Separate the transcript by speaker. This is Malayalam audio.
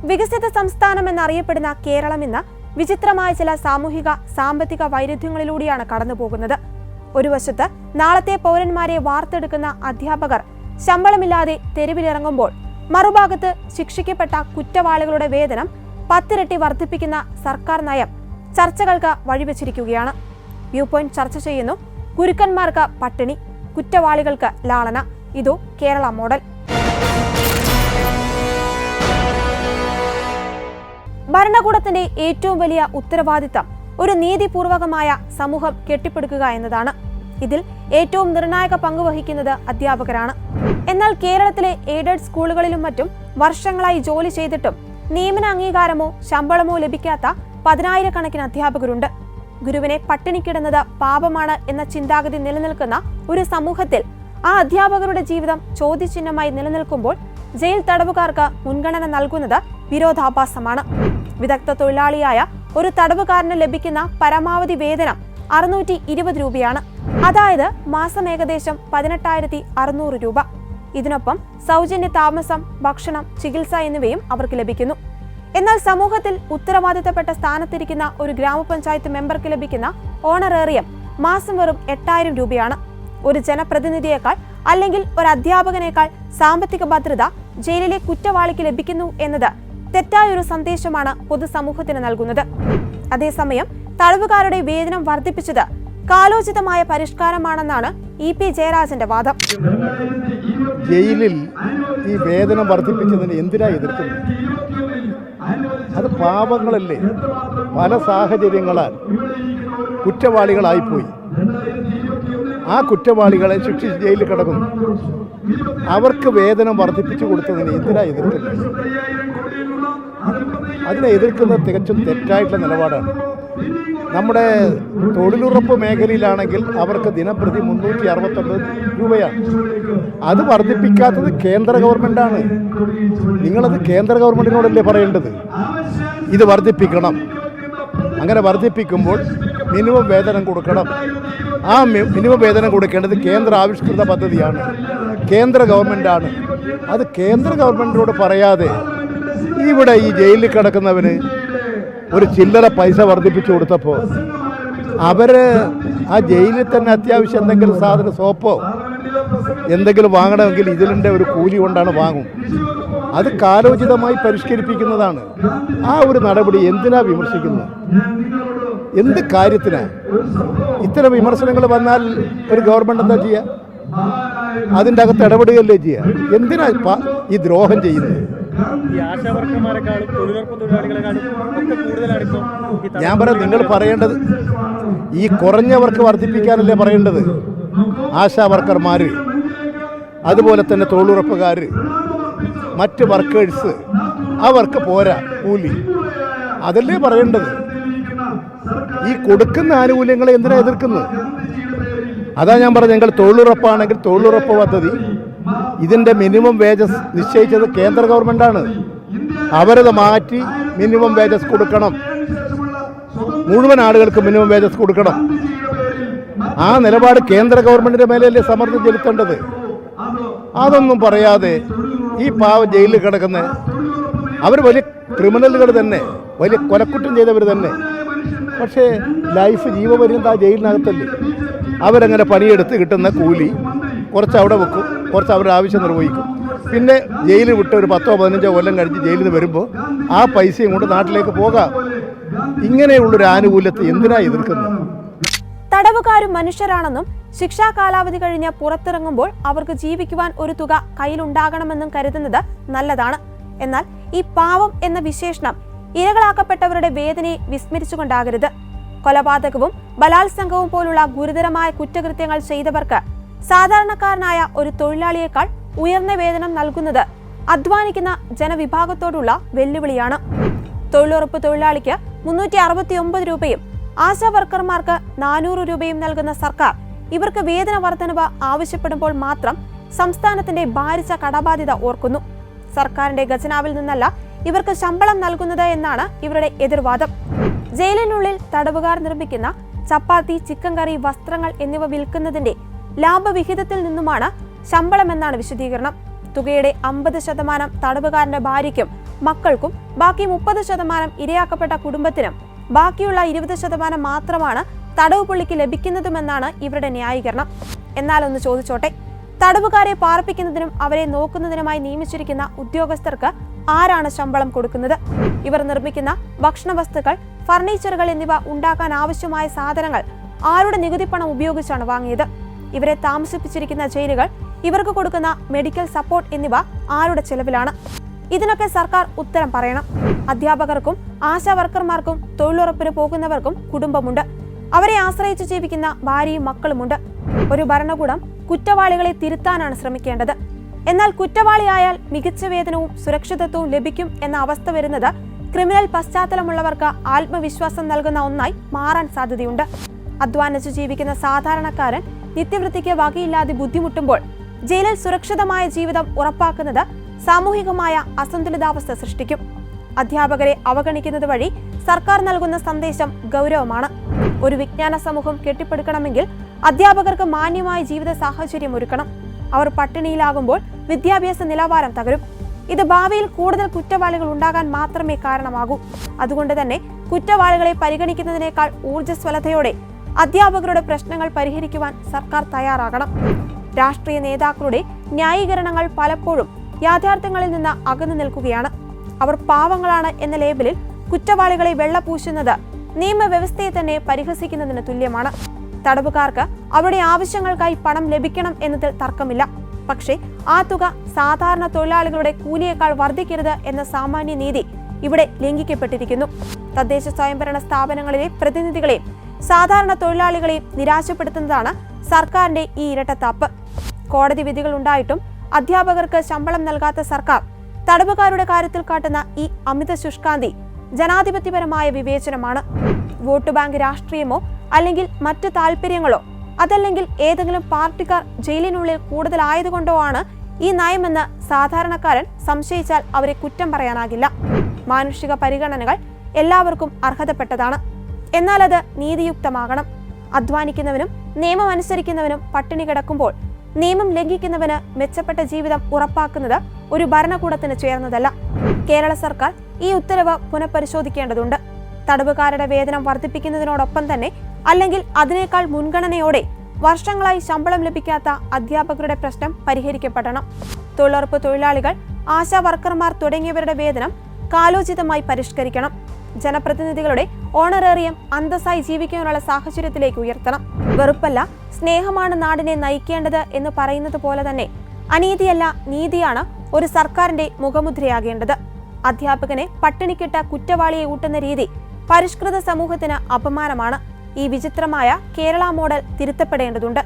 Speaker 1: വികസിത സംസ്ഥാനം എന്നറിയപ്പെടുന്ന കേരളം ഇന്ന് വിചിത്രമായ ചില സാമൂഹിക സാമ്പത്തിക വൈരുദ്ധ്യങ്ങളിലൂടെയാണ് കടന്നുപോകുന്നത്. ഒരു വശത്ത് നാളത്തെ പൗരന്മാരെ വാർത്തെടുക്കുന്ന അധ്യാപകർ ശമ്പളമില്ലാതെ തെരുവിലിറങ്ങുമ്പോൾ, മറുഭാഗത്ത് ശിക്ഷിക്കപ്പെട്ട കുറ്റവാളികളുടെ വേതനം 10 ഇരട്ടി വർദ്ധിപ്പിക്കുന്ന സർക്കാർ നയം ചർച്ചകൾക്ക് വഴിവെച്ചിരിക്കുകയാണ്. വ്യൂ പോയിന്റ് ചർച്ച ചെയ്യുന്നു: ഗുരുക്കന്മാർക്ക് പട്ടിണി, കുറ്റവാളികൾക്ക് ലാളന. ഇതോ കേരള മോഡൽ? ഭരണകൂടത്തിന്റെ ഏറ്റവും വലിയ ഉത്തരവാദിത്തം ഒരു നീതിപൂർവകമായ സമൂഹം കെട്ടിപ്പടുക്കുക എന്നതാണ്. ഇതിൽ ഏറ്റവും നിർണായക പങ്കുവഹിക്കുന്നത് അധ്യാപകരാണ്. എന്നാൽ കേരളത്തിലെ എയ്ഡഡ് സ്കൂളുകളിലും മറ്റും വർഷങ്ങളായി ജോലി ചെയ്തിട്ടും നിയമന അംഗീകാരമോ ശമ്പളമോ ലഭിക്കാത്ത 10,000-കണക്കിന് അധ്യാപകരുണ്ട്. ഗുരുവിനെ പട്ടിണിക്കിടുന്നത് പാപമാണ് എന്ന ചിന്താഗതി നിലനിൽക്കുന്ന ഒരു സമൂഹത്തിൽ ആ അധ്യാപകരുടെ ജീവിതം ചോദ്യചിഹ്നമായി നിലനിൽക്കുമ്പോൾ ജയിൽ തടവുകാർക്ക് മുൻഗണന നൽകുന്നത് വിരോധാഭാസമാണ്. വിദഗ്ധ തൊഴിലാളിയായ ഒരു തടവുകാരന് ലഭിക്കുന്ന പരമാവധി വേതനം 620 രൂപയാണ്. അതായത് മാസം ഏകദേശം 18,600 രൂപ. ഇതിനൊപ്പം സൗജന്യ താമസം, ഭക്ഷണം, ചികിത്സ എന്നിവയും അവർക്ക് ലഭിക്കുന്നു. എന്നാൽ സമൂഹത്തിൽ ഉത്തരവാദിത്തപ്പെട്ട സ്ഥാനത്തിരിക്കുന്ന ഒരു ഗ്രാമപഞ്ചായത്ത് മെമ്പർക്ക് ലഭിക്കുന്ന ഓണറേറിയം മാസം വെറും 8,000 രൂപയാണ്. ഒരു ജനപ്രതിനിധിയേക്കാൾ അല്ലെങ്കിൽ ഒരു അധ്യാപകനേക്കാൾ സാമ്പത്തിക ഭദ്രത ജയിലിലെ കുറ്റവാളിക്ക് ലഭിക്കുന്നു എന്നത് തെറ്റായൊരു സന്ദേശമാണ് പൊതുസമൂഹത്തിന് നൽകുന്നത്. അതേസമയം തടവുകാരുടെ വേതനം വർദ്ധിപ്പിച്ചത് കാലോചിതമായ പരിഷ്കാരമാണെന്നാണ് EP ജയരാജന്റെ വാദം.
Speaker 2: ജയിലിൽ ഈ വേതനം വർദ്ധിപ്പിച്ചതിന് എന്തിനാ എതിർക്കുന്നത്? അത് പാപങ്ങളല്ലേ? പല സാഹചര്യങ്ങളാൽ കുറ്റവാളികളായിപ്പോയി. ആ കുറ്റവാളികളെ ശിക്ഷിച്ച് ജയിലിൽ കിടക്കുന്നു. അവർക്ക് വേതനം വർദ്ധിപ്പിച്ചു കൊടുത്തതിന് എന്തിനാ എതിർക്കുന്നത്? അതിനെ എതിർക്കുന്നത് തികച്ചും തെറ്റായിട്ടുള്ള നിലപാടാണ്. നമ്മുടെ തൊഴിലുറപ്പ് മേഖലയിലാണെങ്കിൽ അവർക്ക് ദിനപ്രതി 369 രൂപയാണ്. അത് വർദ്ധിപ്പിക്കാത്തത് കേന്ദ്ര ഗവൺമെൻറ്റാണ്. നിങ്ങളത് കേന്ദ്ര ഗവൺമെൻറ്റിനോടല്ലേ പറയേണ്ടത്? ഇത് വർദ്ധിപ്പിക്കണം. അങ്ങനെ വർദ്ധിപ്പിക്കുമ്പോൾ മിനിമം വേതനം കൊടുക്കണം. ആ മിനിമം വേതനം കൊടുക്കേണ്ടത് കേന്ദ്ര ആവിഷ്കൃത പദ്ധതിയാണ്, കേന്ദ്ര ഗവൺമെൻറ്റാണ്. അത് കേന്ദ്ര ഗവൺമെൻറ്റിനോട് പറയാതെ ഇവിടെ ഈ ജയിലിൽ കിടക്കുന്നവന് ഒരു ചില്ലറ പൈസ വർദ്ധിപ്പിച്ചു കൊടുത്തപ്പോൾ അവർ ആ ജയിലിൽ തന്നെ അത്യാവശ്യം എന്തെങ്കിലും സാധനം, സോപ്പോ എന്തെങ്കിലും വാങ്ങണമെങ്കിൽ ഇതിലിൻ്റെ ഒരു കൂലി കൊണ്ടാണ് വാങ്ങും. അത് കാലോചിതമായി പരിഷ്കരിപ്പിക്കുന്നതാണ്. ആ ഒരു നടപടി എന്തിനാ വിമർശിക്കുന്നത്? എന്ത് കാര്യത്തിനാ? ഇത്തരം വിമർശനങ്ങൾ വന്നാൽ ഒരു ഗവൺമെൻറ് എന്താ ചെയ്യുക? അതിൻ്റെ അകത്ത് ഇടപെടുകയല്ലേ ചെയ്യുക? എന്തിനാ ഈ ദ്രോഹം ചെയ്യുന്നത്? ഞാൻ പറയാം, നിങ്ങൾ പറയേണ്ടത് ഈ കുറഞ്ഞവർക്ക് വർദ്ധിപ്പിക്കാനല്ലേ പറയേണ്ടത്? ആശാ വർക്കർമാർ, അതുപോലെ തന്നെ തൊഴിലുറപ്പുകാർ, മറ്റ് വർക്കേഴ്സ്, അവർക്ക് പോരാ കൂലി, അതല്ലേ പറയേണ്ടത്. ഈ കൊടുക്കുന്ന ആനുകൂല്യങ്ങളെ എന്തിനാ എതിർക്കുന്നത്? അതാ ഞാൻ പറഞ്ഞത്, ഞങ്ങൾ തൊഴിലുറപ്പാണെങ്കിൽ തൊഴിലുറപ്പ് പദ്ധതി ഇതിൻ്റെ മിനിമം വേജസ് നിശ്ചയിച്ചത് കേന്ദ്ര ഗവൺമെൻറ്റാണ്. അവരത് മാറ്റി മിനിമം വേജസ് കൊടുക്കണം. മുഴുവൻ ആളുകൾക്ക് മിനിമം വേജസ് കൊടുക്കണം. ആ നിലപാട് കേന്ദ്ര ഗവൺമെൻറ്റിൻ്റെ മേലെയല്ലേ സമ്മർദ്ദം ചെലുത്തേണ്ടത്? അതൊന്നും പറയാതെ ഈ പാവം ജയിലിൽ കിടക്കുന്ന അവർ വലിയ ക്രിമിനലുകൾ തന്നെ, വലിയ കൊലക്കുറ്റം ചെയ്തവർ തന്നെ. പക്ഷേ ലൈഫ് ജീവപര്യന്തം ആ ജയിലിനകത്തല്ലേ. അവരങ്ങനെ പണിയെടുത്ത് കിട്ടുന്ന കൂലി കുറച്ച് അവിടെ വെക്കും, കുറച്ച് അവരുടെ ആവശ്യം നിർവഹിക്കും. പിന്നെ ജയിലിൽ വിട്ട് ഒരു 10-15 കൊല്ലം കഴിഞ്ഞ് ജയിലിൽ നിന്ന് വരുമ്പോൾ ആ പൈസയും കൊണ്ട് നാട്ടിലേക്ക് പോകാം. ഇങ്ങനെയുള്ളൊരു ആനുകൂല്യത്തെ എന്തിനാ എതിർക്കുന്നത്?
Speaker 1: തടവുകാരും മനുഷ്യരാണെന്നും ശിക്ഷാ കാലാവധി കഴിഞ്ഞ് പുറത്തിറങ്ങുമ്പോൾ അവർക്ക് ജീവിക്കുവാൻ ഒരു തുക കയ്യിലുണ്ടാകണമെന്നും കരുതുന്നത് നല്ലതാണ്. എന്നാൽ ഈ പാവം എന്ന വിശേഷണം ഇരകളാക്കപ്പെട്ടവരുടെ വേദനയെ വിസ്മരിച്ചുകൊണ്ടാകരുത്. കൊലപാതകവും ബലാത്സംഗവും പോലുള്ള ഗുരുതരമായ കുറ്റകൃത്യങ്ങൾ ചെയ്തവർക്ക് സാധാരണക്കാരനായ ഒരു തൊഴിലാളിയേക്കാൾ ഉയർന്ന വേതനം നൽകുന്നത് അധ്വാനിക്കുന്ന ജനവിഭാഗത്തോടുള്ള വെല്ലുവിളിയാണ്. തൊഴിലുറപ്പ് തൊഴിലാളിക്ക് 369 രൂപയും ആശാ വർക്കർമാർക്ക് 400 രൂപയും നൽകുന്ന സർക്കാർ ഇവർക്ക് വേതന വർധനവ് ആവശ്യപ്പെടുമ്പോൾ മാത്രം സംസ്ഥാനത്തിന്റെ ഭാരിച്ച കടബാധ്യത ഓർക്കുന്നു. സർക്കാരിന്റെ ഖജനാവിൽ നിന്നല്ല ഇവർക്ക് ശമ്പളം നൽകുന്നത് എന്നാണ് ഇവരുടെ എതിർവാദം. ജയിലിനുള്ളിൽ തടവുകാർ നിർമ്മിക്കുന്ന ചപ്പാത്തി, ചിക്കൻ കറി, വസ്ത്രങ്ങൾ എന്നിവ വിൽക്കുന്നതിന്റെ ലാഭവിഹിതത്തിൽ നിന്നുമാണ് ശമ്പളമെന്നാണ് വിശദീകരണം. തുകയുടെ 50% തടവുകാരന്റെ ഭാര്യയ്ക്കും മക്കൾക്കും ബാക്കി 30% ഇരയാക്കപ്പെട്ട കുടുംബത്തിനും ബാക്കിയുള്ള 20% മാത്രമാണ് തടവ് പുള്ളിക്ക് ലഭിക്കുന്നതുമെന്നാണ് ഇവരുടെ ന്യായീകരണം. എന്നാൽ ഒന്ന് ചോദിച്ചോട്ടെ, തടവുകാരെ പാർപ്പിക്കുന്നതിനും അവരെ നോക്കുന്നതിനുമായി നിയമിച്ചിരിക്കുന്ന ഉദ്യോഗസ്ഥർക്ക് ആരാണ് ശമ്പളം കൊടുക്കുന്നത്? ഇവർ നിർമ്മിക്കുന്ന ഭക്ഷണ വസ്തുക്കൾ, ഫർണിച്ചറുകൾ എന്നിവ ഉണ്ടാക്കാൻ ആവശ്യമായ സാധനങ്ങൾ ആരുടെ നികുതി പണം ഉപയോഗിച്ചാണ് വാങ്ങിയത്? ഇവരെ താമസിപ്പിച്ചിരിക്കുന്ന ജയിലുകൾ, ഇവർക്ക് കൊടുക്കുന്ന മെഡിക്കൽ സപ്പോർട്ട് എന്നിവ ആരുടെ ചെലവിലാണ്? ഇതിനൊക്കെ സർക്കാർ ഉത്തരം പറയണം. അധ്യാപകർക്കും ആശാ വർക്കർമാർക്കും തൊഴിലുറപ്പിന് പോകുന്നവർക്കും കുടുംബമുണ്ട്. അവരെ ആശ്രയിച്ച് ജീവിക്കുന്ന ഭാര്യയും മക്കളുമുണ്ട്. ഒരു ഭരണകൂടം കുറ്റവാളികളെ തിരുത്താനാണ് ശ്രമിക്കേണ്ടത്. എന്നാൽ കുറ്റവാളിയായാൽ മികച്ച വേതനവും സുരക്ഷിതത്വവും ലഭിക്കും എന്ന അവസ്ഥ വരുന്നത് ക്രിമിനൽ പശ്ചാത്തലമുള്ളവർക്ക് ആത്മവിശ്വാസം നൽകുന്ന ഒന്നായി മാറാൻ സാധ്യതയുണ്ട്. അധ്വാനിച്ച് ജീവിക്കുന്ന സാധാരണക്കാരൻ നിത്യവൃത്തിക്ക് വകയില്ലാതെ ബുദ്ധിമുട്ടുമ്പോൾ ജയിലിൽ സുരക്ഷിതമായ ജീവിതം ഉറപ്പാക്കുന്നത് സാമൂഹികമായ അസന്തുലിതാവസ്ഥ സൃഷ്ടിക്കും. അധ്യാപകരെ അവഗണിക്കുന്നത് വഴി സർക്കാർ നൽകുന്ന സന്ദേശം ഗൗരവമാണ്. ഒരു വിജ്ഞാന സമൂഹം കെട്ടിപ്പടുക്കണമെങ്കിൽ അധ്യാപകർക്ക് മാന്യമായ ജീവിത സാഹചര്യം ഒരുക്കണം. അവർ പട്ടിണിയിലാകുമ്പോൾ വിദ്യാഭ്യാസ നിലവാരം തകരും. ഇത് ഭാവിയിൽ കൂടുതൽ കുറ്റവാളികൾ ഉണ്ടാകാൻ മാത്രമേ കാരണമാകൂ. അതുകൊണ്ട് തന്നെ കുറ്റവാളികളെ പരിഗണിക്കുന്നതിനേക്കാൾ ഊർജ്ജസ്വലതയോടെ അധ്യാപകരുടെ പ്രശ്നങ്ങൾ പരിഹരിക്കുവാൻ സർക്കാർ തയ്യാറാകണം. രാഷ്ട്രീയ നേതാക്കളുടെ ന്യായീകരണങ്ങൾ പലപ്പോഴും യാഥാർത്ഥ്യങ്ങളിൽ നിന്ന് അകന്നു നിൽക്കുകയാണ്. അവർ പാവങ്ങളാണ് എന്ന ലേബലിൽ കുറ്റവാളികളെ വെള്ളപൂശുന്നത് നിയമവ്യവസ്ഥയെ തന്നെ പരിഹസിക്കുന്നതിന് തുല്യമാണ്. തടവുകാർക്ക് അവരുടെ ആവശ്യങ്ങൾക്കായി പണം ലഭിക്കണം എന്നതിൽ തർക്കമില്ല. പക്ഷേ ആ തുക സാധാരണ തൊഴിലാളികളുടെ കൂലിയേക്കാൾ വർദ്ധിക്കരുത് എന്ന സാമാന്യ നീതി ഇവിടെ ലംഘിക്കപ്പെട്ടിരിക്കുന്നു. തദ്ദേശ സ്വയംഭരണ സ്ഥാപനങ്ങളിലെ പ്രതിനിധികളെയും സാധാരണ തൊഴിലാളികളെയും നിരാശപ്പെടുത്തുന്നതാണ് സർക്കാരിന്റെ ഈ ഇരട്ടത്താപ്പ്. കോടതി വിധികൾ ഉണ്ടായിട്ടും അധ്യാപകർക്ക് ശമ്പളം നൽകാത്ത സർക്കാർ തടവുകാരുടെ കാര്യത്തിൽ കാട്ടുന്ന ഈ അമിത ശുഷ്കാന്തി ജനാധിപത്യപരമായ വിവേചനമാണ്. വോട്ട് ബാങ്ക് രാഷ്ട്രീയമോ അല്ലെങ്കിൽ മറ്റു താല്പര്യങ്ങളോ അതല്ലെങ്കിൽ ഏതെങ്കിലും പാർട്ടിക്കാർ ജയിലിനുള്ളിൽ കൂടുതലായതുകൊണ്ടോ ആണ് ഈ നയമെന്ന് സാധാരണക്കാരൻ സംശയിച്ചാൽ അവരെ കുറ്റം പറയാനാകില്ല. മാനുഷിക പരിഗണനകൾ എല്ലാവർക്കും അർഹതപ്പെട്ടതാണ്. എന്നാൽ അത് നീതിയുക്തമാകണം. അധ്വാനിക്കുന്നവനും നിയമം അനുസരിക്കുന്നവനും പട്ടിണി കിടക്കുമ്പോൾ നിയമം ലംഘിക്കുന്നവന് മെച്ചപ്പെട്ട ജീവിതം ഉറപ്പാക്കുന്നത് ഒരു ഭരണകൂടത്തിന് ചേർന്നതല്ല. കേരള സർക്കാർ ഈ ഉത്തരവ് പുനഃപരിശോധിക്കേണ്ടതുണ്ട്. തടവുകാരുടെ വേതനം വർദ്ധിപ്പിക്കുന്നതിനോടൊപ്പം തന്നെ അല്ലെങ്കിൽ അതിനേക്കാൾ മുൻഗണനയോടെ വർഷങ്ങളായി ശമ്പളം ലഭിക്കാത്ത അധ്യാപകരുടെ പ്രശ്നം പരിഹരിക്കപ്പെടണം. തൊഴിലുറപ്പ് തൊഴിലാളികൾ, ആശാ വർക്കർമാർ തുടങ്ങിയവരുടെ വേതനം കാലോചിതമായി പരിഷ്കരിക്കണം. ജനപ്രതിനിധികളുടെ ഓണറേറിയം അന്തസ്സായി ജീവിക്കാനുള്ള സാഹചര്യത്തിലേക്ക് ഉയർത്തണം. വെറുപ്പല്ല, സ്നേഹമാണ് നാടിനെ നയിക്കേണ്ടത് എന്ന് പറയുന്നത് പോലെ തന്നെ അനീതിയല്ല, നീതിയാണ് ഒരു സർക്കാരിന്റെ മുഖമുദ്രയാകേണ്ടത്. അധ്യാപകനെ പട്ടിണിക്കിട്ട കുറ്റവാളിയെ ഊട്ടുന്ന രീതി പരിഷ്കൃത സമൂഹത്തിന് അപമാനമാണ്. ഈ വിചിത്രമായ കേരള മോഡൽ തിരുത്തപ്പെടേണ്ടതുണ്ട്.